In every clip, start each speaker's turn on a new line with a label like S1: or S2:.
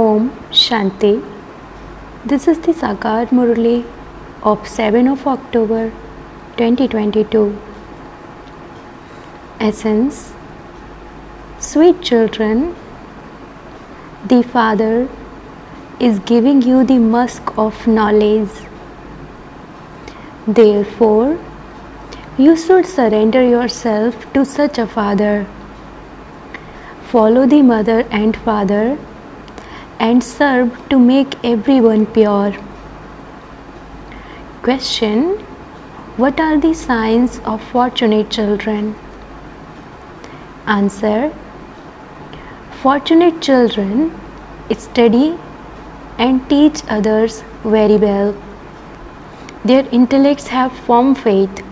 S1: Om Shanti. This is the Sakar Murli of 7 of October 2022. Essence. Sweet children, the Father is giving you the musk of knowledge. Therefore, you should surrender yourself to such a Father. Follow the mother and father and serve to make everyone pure. Question. What are the signs of fortunate children? Answer. Fortunate children study and teach others very well. Their intellects have firm faith.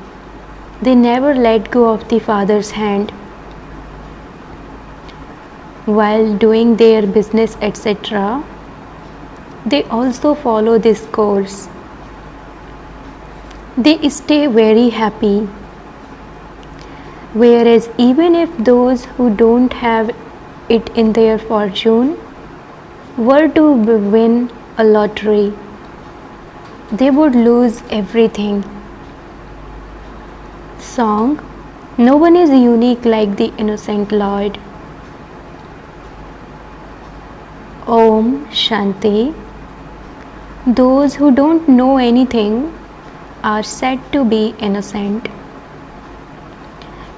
S1: They never let go of the Father's hand. While doing their business, etc., they also follow this course. They stay very happy. Whereas even if those who don't have it in their fortune were to win a lottery, they would lose everything. Song. No one is unique like the innocent Lord. Om Shanti. Those who don't know anything are said to be innocent.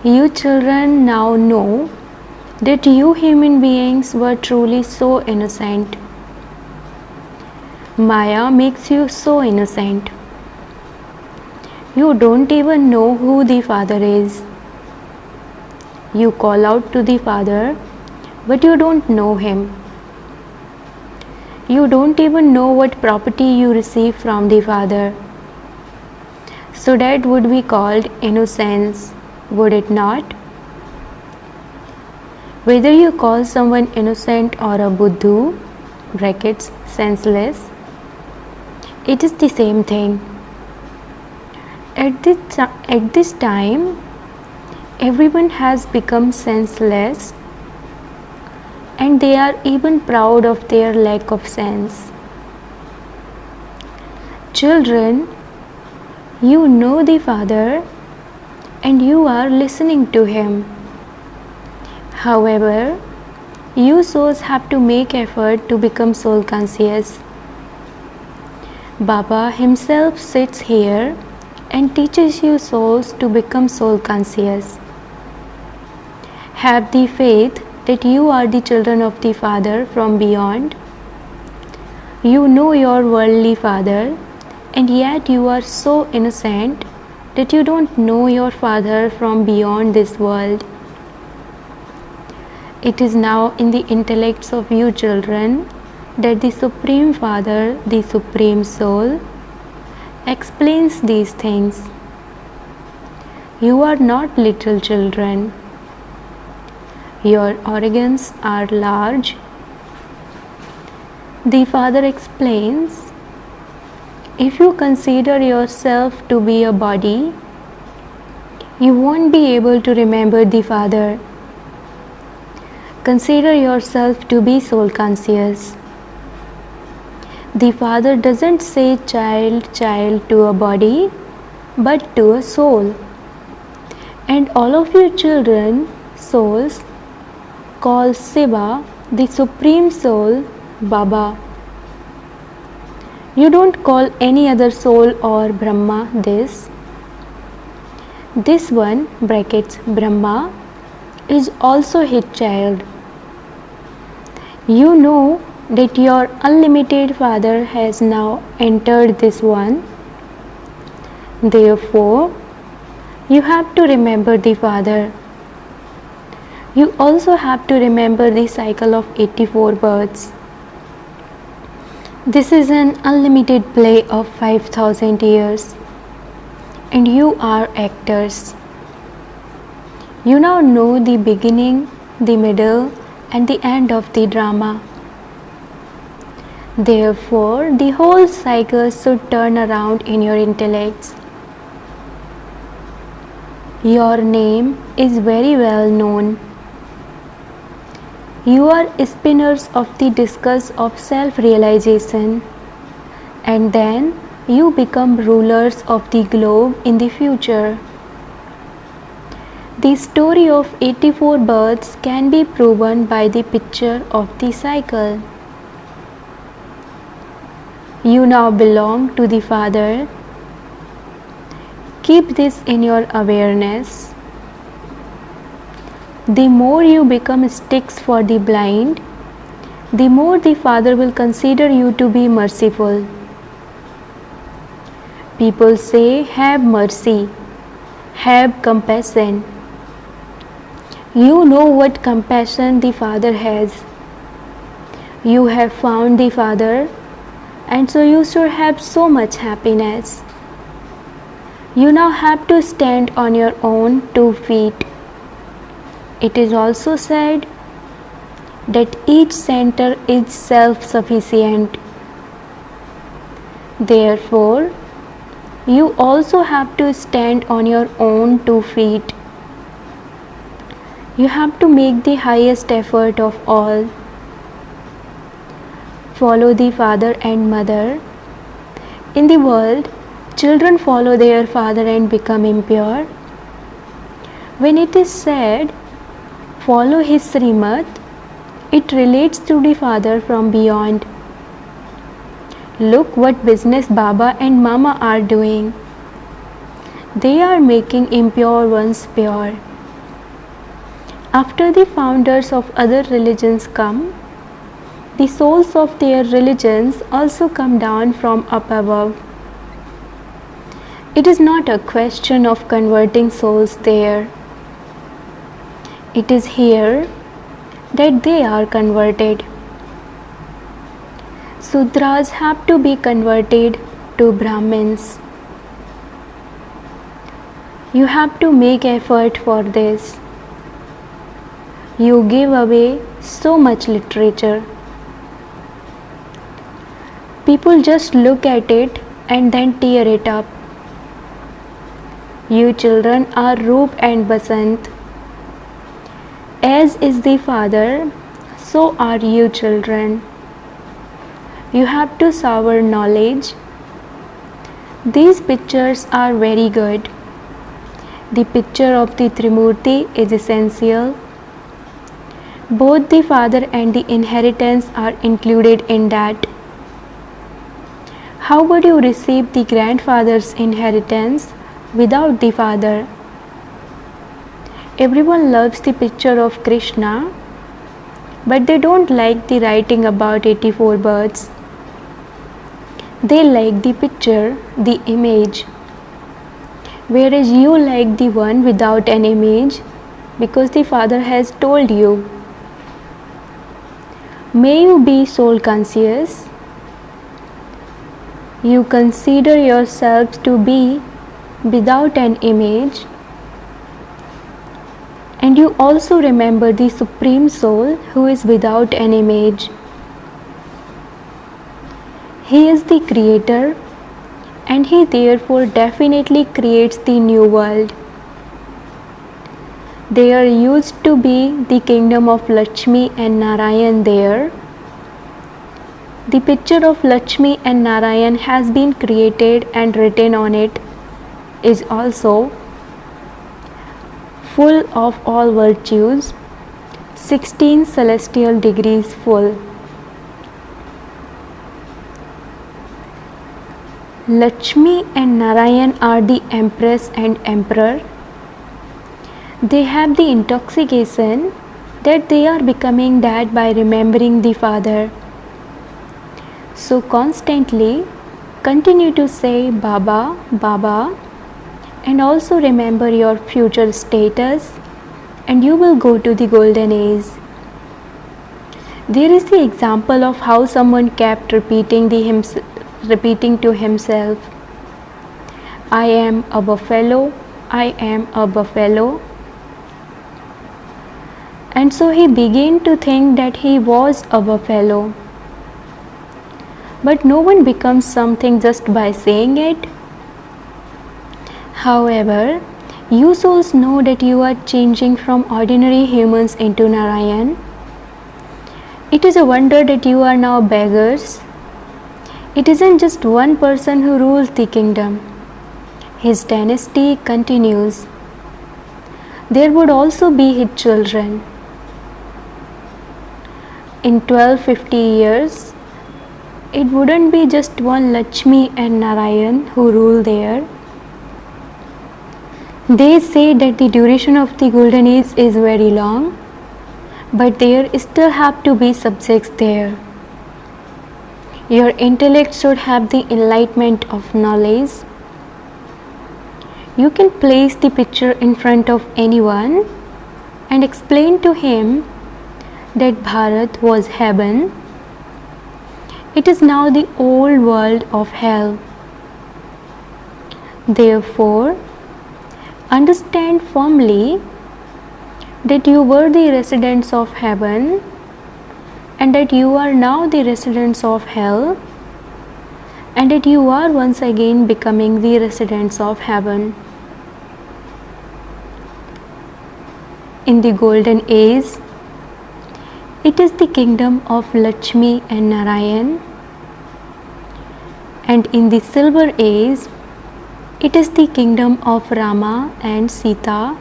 S1: You children now know that you human beings were truly so innocent. Maya makes you so innocent. You don't even know who the Father is. You call out to the Father, but you don't know Him. You don't even know what property you receive from the Father. So that would be called innocence, would it not? Whether you call someone innocent or a buddhu (senseless), it is the same thing. At this time, everyone has become senseless, and they are even proud of their lack of sense. Children, you know the Father and you are listening to Him. However, you souls have to make effort to become soul conscious. Baba himself sits here and teaches you souls to become soul conscious. Have the faith that you are the children of the Father from beyond. You know your worldly father, and yet you are so innocent that you don't know your Father from beyond this world. It is now in the intellects of you children that the Supreme Father, the Supreme Soul, explains these things. You are not little children. Your organs are large. The Father explains, if you consider yourself to be a body, you won't be able to remember the Father. Consider yourself to be soul conscious. The Father doesn't say child, child to a body, but to a soul. And all of you children, souls, call Shiva, the Supreme Soul, Baba. You don't call any other soul or Brahma this. This one, Brahma, is also his child. You know that your unlimited Father has now entered this one. Therefore, you have to remember the Father. You also have to remember the cycle of 84 births. This is an unlimited play of 5,000 years, and you are actors. You now know the beginning, the middle, and the end of the drama. Therefore, the whole cycle should turn around in your intellects. Your name is very well known. You are spinners of the discus of self-realization, and then you become rulers of the globe in the future. The story of 84 births can be proven by the picture of the cycle. You now belong to the Father. Keep this in your awareness. The more you become sticks for the blind, the more the Father will consider you to be merciful. People say, have mercy, have compassion. You know what compassion the Father has. You have found the Father, and so you should have so much happiness. You now have to stand on your own 2 feet. It is also said that each center is self-sufficient. Therefore, you also have to stand on your own 2 feet. You have to make the highest effort of all. Follow the father and mother. In the world, children follow their father and become impure. When it is said, follow his Srimad, it relates to the Father from beyond. Look what business Baba and Mama are doing. They are making impure ones pure. After the founders of other religions come, the souls of their religions also come down from up above. It is not a question of converting souls there. It is here that they are converted. Sudras have to be converted to Brahmins. You have to make effort for this. You give away so much literature. People just look at it and then tear it up. You children are Roop and Basant. As is the Father, so are you children. You have to savor knowledge. These pictures are very good. The picture of the Trimurti is essential. Both the Father and the inheritance are included in that. How would you receive the grandfather's inheritance without the Father? Everyone loves the picture of Krishna, but they don't like the writing about 84 births. They like the picture, the image, whereas you like the one without an image because the Father has told you. May you be soul conscious. You consider yourselves to be without an image, and you also remember the Supreme Soul who is without an image. He is the Creator, and He therefore definitely creates the new world. There used to be the kingdom of Lakshmi and Narayan there. The picture of Lakshmi and Narayan has been created, and written on it is also full of all virtues, 16 celestial degrees full. Lakshmi and Narayan are the Empress and Emperor. They have the intoxication that they are becoming that by remembering the Father. So constantly continue to say Baba, Baba, and also remember your future status, and you will go to the golden age. There is the example of how someone kept repeating to himself, I am a buffalo, I am a buffalo. And so he began to think that he was a buffalo. But no one becomes something just by saying it. However, you souls know that you are changing from ordinary humans into Narayan. It is a wonder that you are now beggars. It isn't just one person who rules the kingdom. His dynasty continues. There would also be his children. In 1250 years, it wouldn't be just one Lakshmi and Narayan who rule there. They say that the duration of the golden age is very long, but there still have to be subjects there. Your intellect should have the enlightenment of knowledge. You can place the picture in front of anyone and explain to him that Bharat was heaven. It is now the old world of hell. Therefore, understand firmly that you were the residents of heaven and that you are now the residents of hell, and that you are once again becoming the residents of heaven. In the golden age, it is the kingdom of Lakshmi and Narayan, and in the silver age, it is the kingdom of Rama and Sita.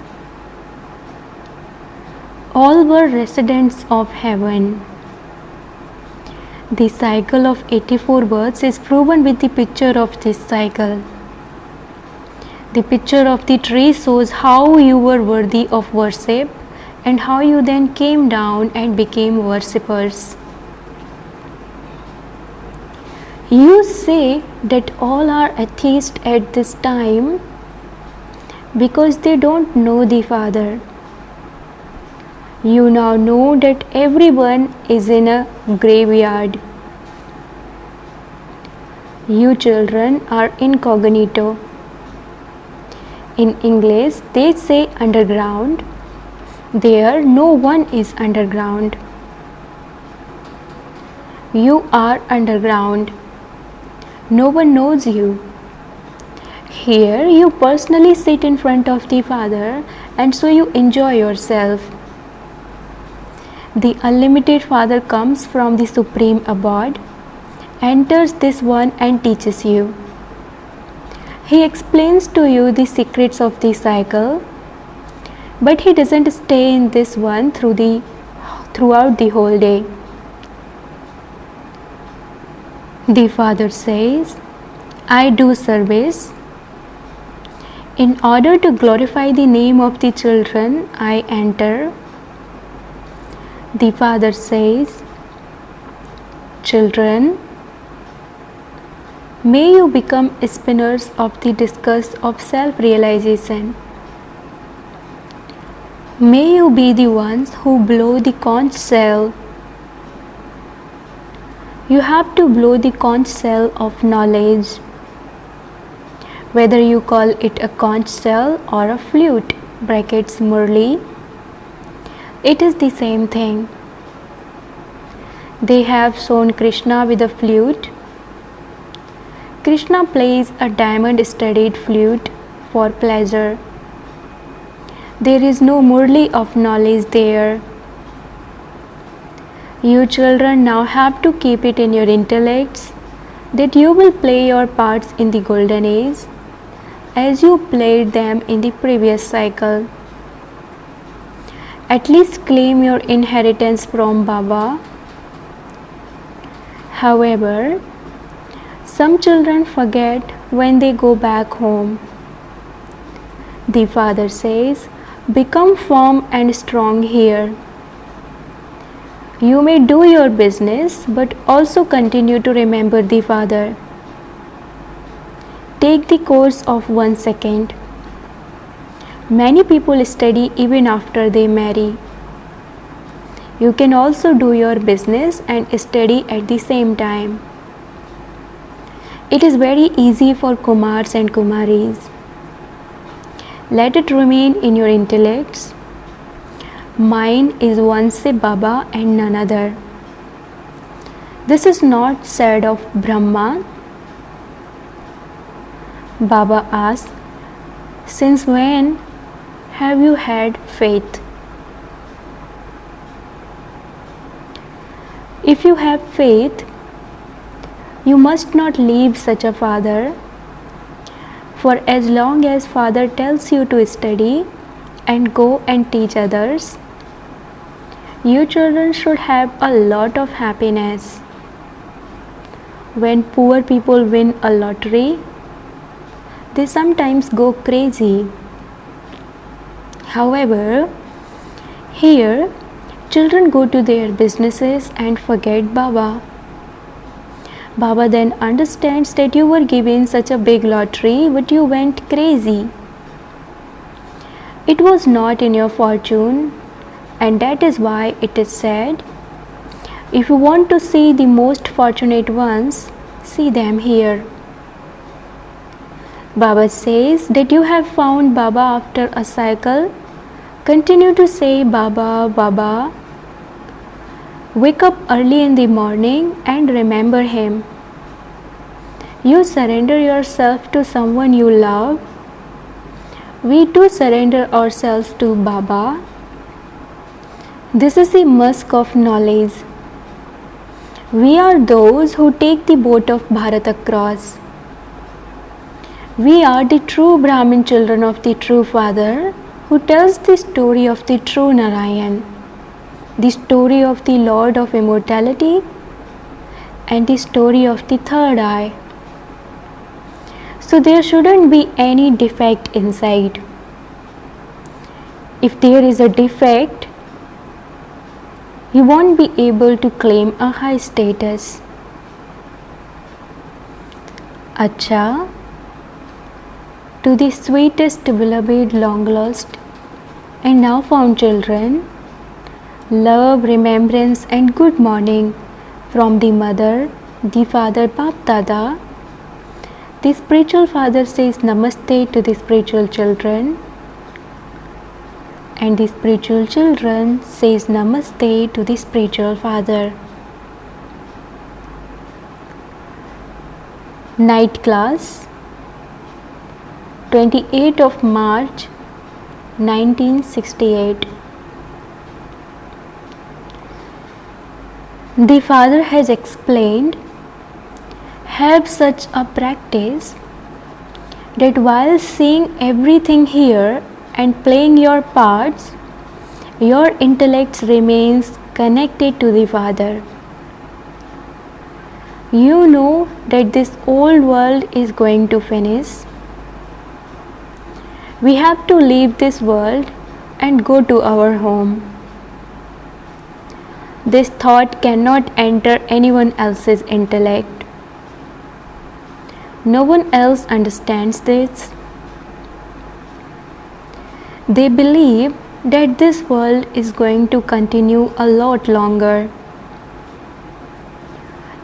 S1: All were residents of heaven. The cycle of 84 births is proven with the picture of this cycle. The picture of the tree shows how you were worthy of worship and how you then came down and became worshippers. You say that all are atheists at this time because they don't know the Father. You now know that everyone is in a graveyard. You children are incognito. In English, they say underground. There, no one is underground. You are underground. No one knows you. Here, you personally sit in front of the Father, and so you enjoy yourself. The unlimited Father comes from the Supreme Abode, enters this one and teaches you. He explains to you the secrets of the cycle, but he doesn't stay in this one throughout the whole day. The Father says, I do service. In order to glorify the name of the children, I enter. The Father says, children, may you become spinners of the discus of self-realization. May you be the ones who blow the conch shell. You have to blow the conch shell of knowledge. Whether you call it a conch shell or a flute, brackets Murli, it is the same thing. They have shown Krishna with a flute. Krishna plays a diamond-studded flute for pleasure. There is no Murli of knowledge there. You children now have to keep it in your intellects that you will play your parts in the golden age as you played them in the previous cycle. At least claim your inheritance from Baba. However, some children forget when they go back home. The Father says, become firm and strong here. You may do your business, but also continue to remember the Father. Take the course of 1 second. Many people study even after they marry. You can also do your business and study at the same time. It is very easy for Kumars and Kumaris. Let it remain in your intellects. Mine is one se Baba and none other. This is not said of Brahma. Baba asked, since when have you had faith? If you have faith, you must not leave such a father, for as long as father tells you to study and go and teach others, you children should have a lot of happiness. When poor people win a lottery, they sometimes go crazy. However, here children go to their businesses and forget Baba. Baba then understands that you were given such a big lottery, but you went crazy. It was not in your fortune, and that is why it is said, if you want to see the most fortunate ones, see them here. Baba says that you have found Baba after a cycle. Continue to say Baba, Baba. Wake up early in the morning and remember him. You surrender yourself to someone you love. We too surrender ourselves to Baba. This is the musk of knowledge. We are those who take the boat of Bharat across. We are the true Brahmin children of the true Father, who tells the story of the true Narayan, the story of the Lord of Immortality, and the story of the third eye. So there shouldn't be any defect inside. If there is a defect, you won't be able to claim a high status. Acha, to the sweetest, beloved, long lost, and now found children, love, remembrance, and good morning from the mother, the father, Bap Dada. The spiritual father says Namaste to the spiritual children, and the spiritual children says Namaste to the spiritual father. Night class, 28th of March 1968. The father has explained, have such a practice that while seeing everything here and playing your parts, your intellect remains connected to the Father. You know that this old world is going to finish. We have to leave this world and go to our home. This thought cannot enter anyone else's intellect. No one else understands this. They believe that this world is going to continue a lot longer.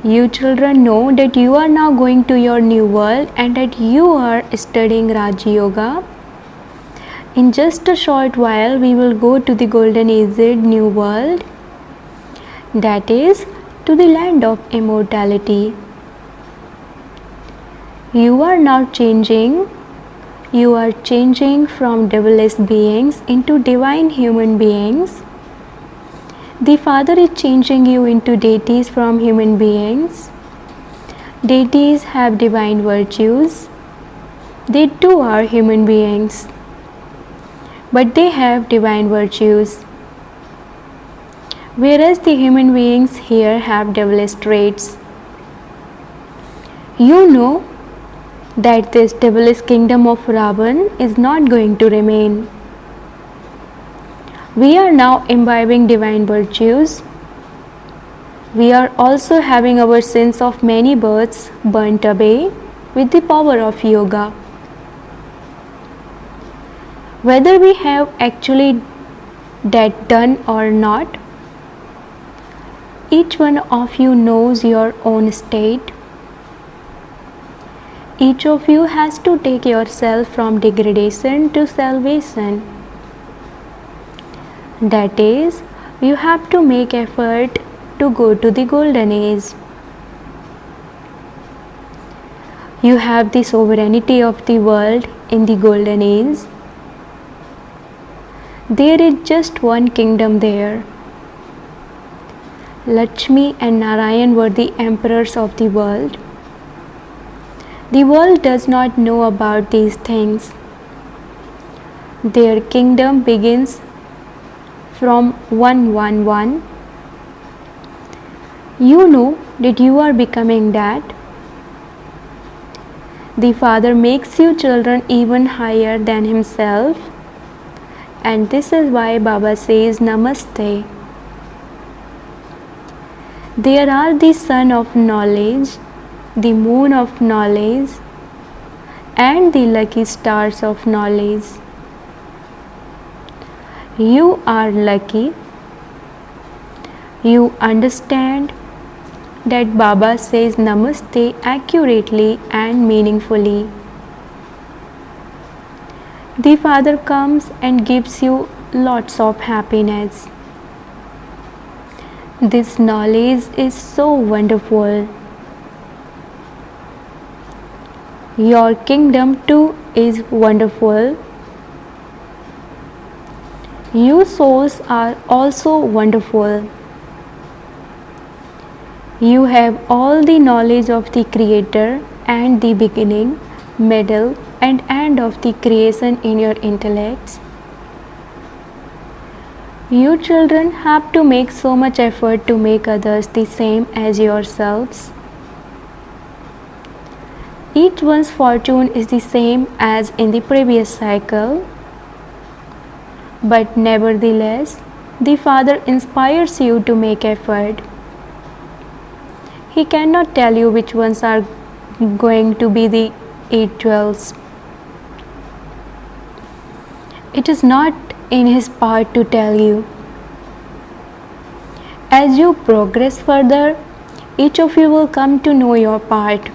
S1: You children know that you are now going to your new world and that you are studying Raj Yoga. In just a short while, we will go to the golden aged new world, that is, to the land of immortality. You are now changing. You are changing from devilish beings into divine human beings. The Father is changing you into deities from human beings. Deities have divine virtues. They too are human beings, but they have divine virtues. Whereas the human beings here have devilish traits. You know that this devilish kingdom of Ravan is not going to remain. We are now imbibing divine virtues. We are also having our sins of many births burnt away with the power of yoga. Whether we have actually that done or not, each one of you knows your own state. Each of you has to take yourself from degradation to salvation. That is, you have to make effort to go to the golden age. You have the sovereignty of the world in the golden age. There is just one kingdom there. Lakshmi and Narayan were the emperors of the world. The world does not know about these things. Their kingdom begins from 111. You know that you are becoming that. The Father makes you children even higher than Himself, and this is why Baba says Namaste. There are the sun of knowledge, the moon of knowledge, and the lucky stars of knowledge. You are lucky. You understand that Baba says Namaste accurately and meaningfully. The Father comes and gives you lots of happiness. This knowledge is so wonderful. Your kingdom too is wonderful. You souls are also wonderful. You have all the knowledge of the Creator and the beginning, middle, and end of the creation in your intellects. You children have to make so much effort to make others the same as yourselves. Each one's fortune is the same as in the previous cycle, but nevertheless, the Father inspires you to make effort. He cannot tell you which ones are going to be the 8 jewels. It is not in His part to tell you. As you progress further, each of you will come to know your part.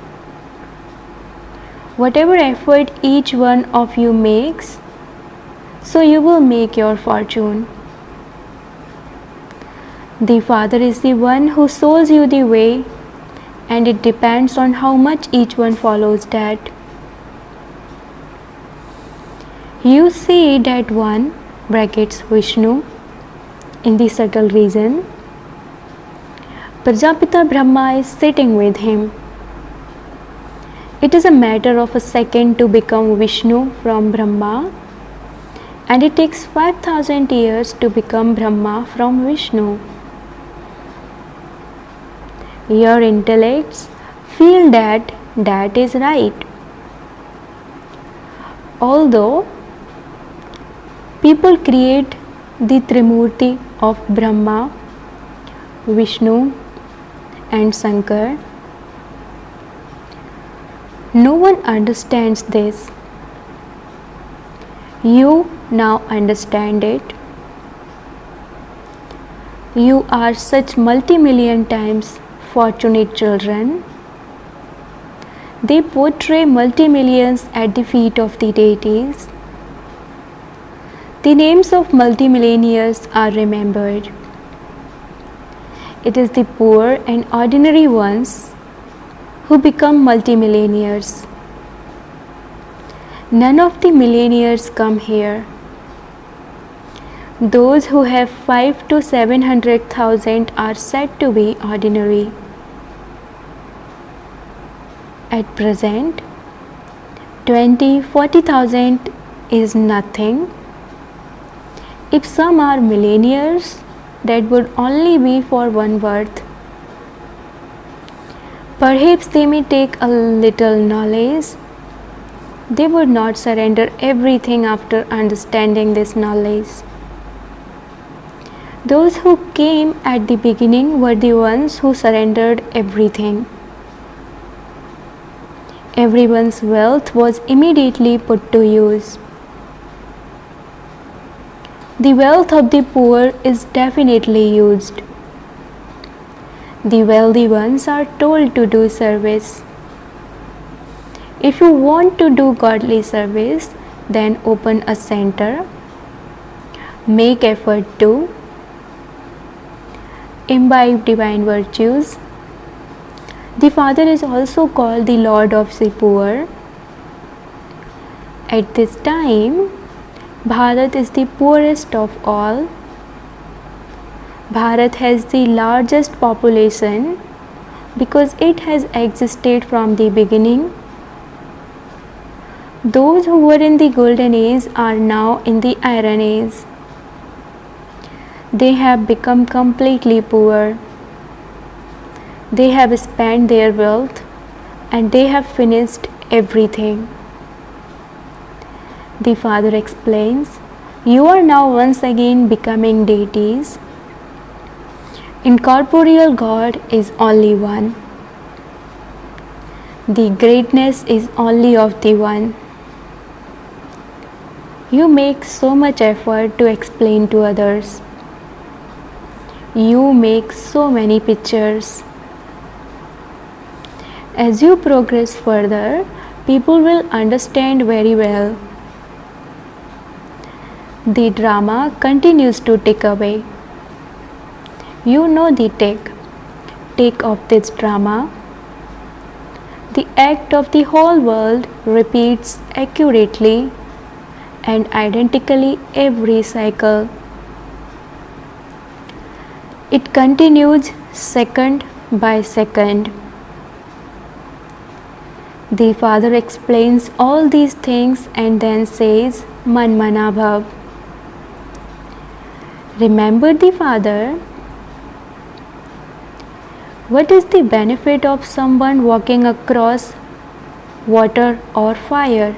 S1: Whatever effort each one of you makes, so you will make your fortune. The Father is the one who shows you the way, and it depends on how much each one follows that. You see that one, brackets Vishnu, in the subtle region. Prajapita Brahma is sitting with him. It is a matter of a second to become Vishnu from Brahma, and it takes 5,000 years to become Brahma from Vishnu. Your intellects feel that that is right. Although people create the Trimurti of Brahma, Vishnu and Shankar, no one understands this. You now understand it. You are such multi-million times fortunate children. They portray multi-millions at the feet of the deities. The names of multi-millionaires are remembered. It is the poor and ordinary ones who become multi-millionaires. None of the millionaires come here. Those who have 5 to 700,000 are said to be ordinary. At present, 20-40,000 is nothing. If some are millionaires, that would only be for one birth. Perhaps they may take a little knowledge. They would not surrender everything after understanding this knowledge. Those who came at the beginning were the ones who surrendered everything. Everyone's wealth was immediately put to use. The wealth of the poor is definitely used. The wealthy ones are told to do service. If you want to do godly service, then open a center. Make effort to imbibe divine virtues. The Father is also called the Lord of the poor. At this time, Bharat is the poorest of all. Bharat has the largest population because it has existed from the beginning. Those who were in the golden age are now in the iron age. They have become completely poor. They have spent their wealth and they have finished everything. The Father explains, you are now once again becoming deities. Incorporeal God is only one. The greatness is only of the one. You make so much effort to explain to others. You make so many pictures. As you progress further, people will understand very well. The drama continues to tick away. You know the tick of this drama. The act of the whole world repeats accurately and identically every cycle. It continues second by second. The Father explains all these things and then says, Man mana bhav. Remember the Father. What is the benefit of someone walking across water or fire?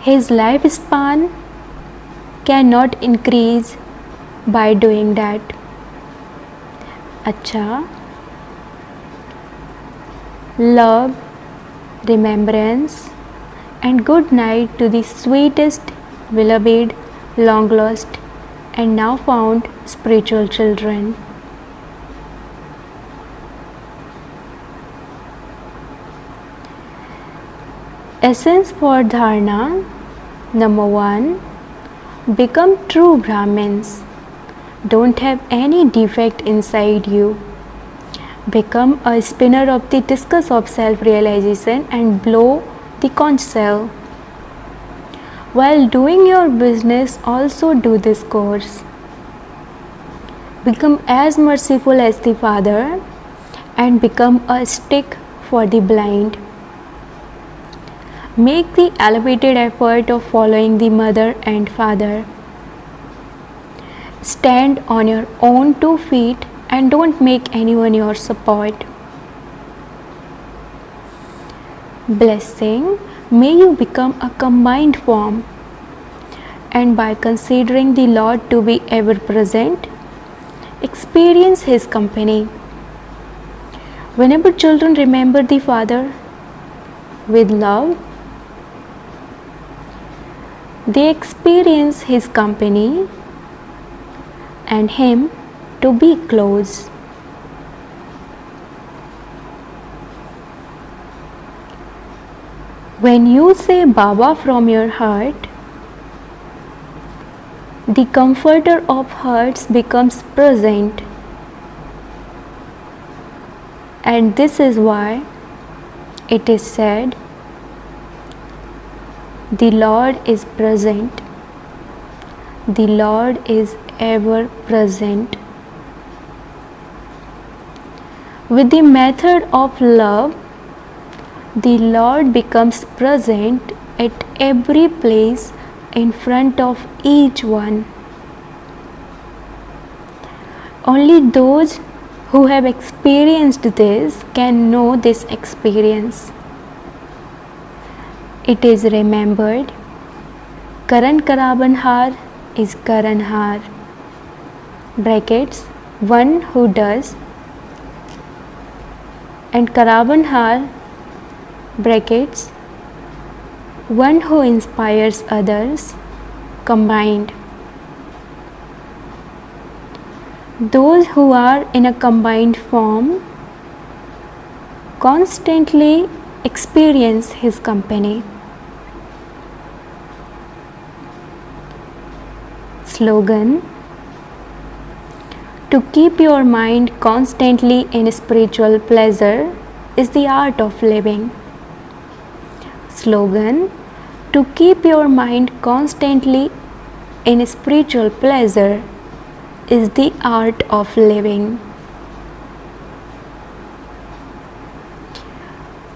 S1: His lifespan cannot increase by doing that. Acha. Love, remembrance, and good night to the sweetest, beloved, long lost, and now found spiritual children. Essence for dharana. Number 1. Become true Brahmins. Don't have any defect inside you. Become a spinner of the discus of self-realization and blow the conch shell. While doing your business, also do this course. Become as merciful as the Father and become a stick for the blind. Make the elevated effort of following the Mother and Father. Stand on your own 2 feet and don't make anyone your support. Blessing, may you become a combined form, and by considering the Lord to be ever present, experience His company. Whenever children remember the Father with love, they experience His company and Him to be close. When you say Baba from your heart, the comforter of hearts becomes present. And this is why it is said, the Lord is present. The Lord is ever present. With the method of love, the Lord becomes present at every place in front of each one. Only those who have experienced this can know this experience. It is remembered, Karan Karabanhar is Karanhar. Brackets, one who does, and Karabanhar, brackets, one who inspires others, combined. Those who are in a combined form constantly experience His company. Slogan: to keep your mind constantly in spiritual pleasure is the art of living. Slogan: to keep your mind constantly in spiritual pleasure is the art of living.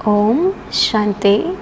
S1: Om Shanti.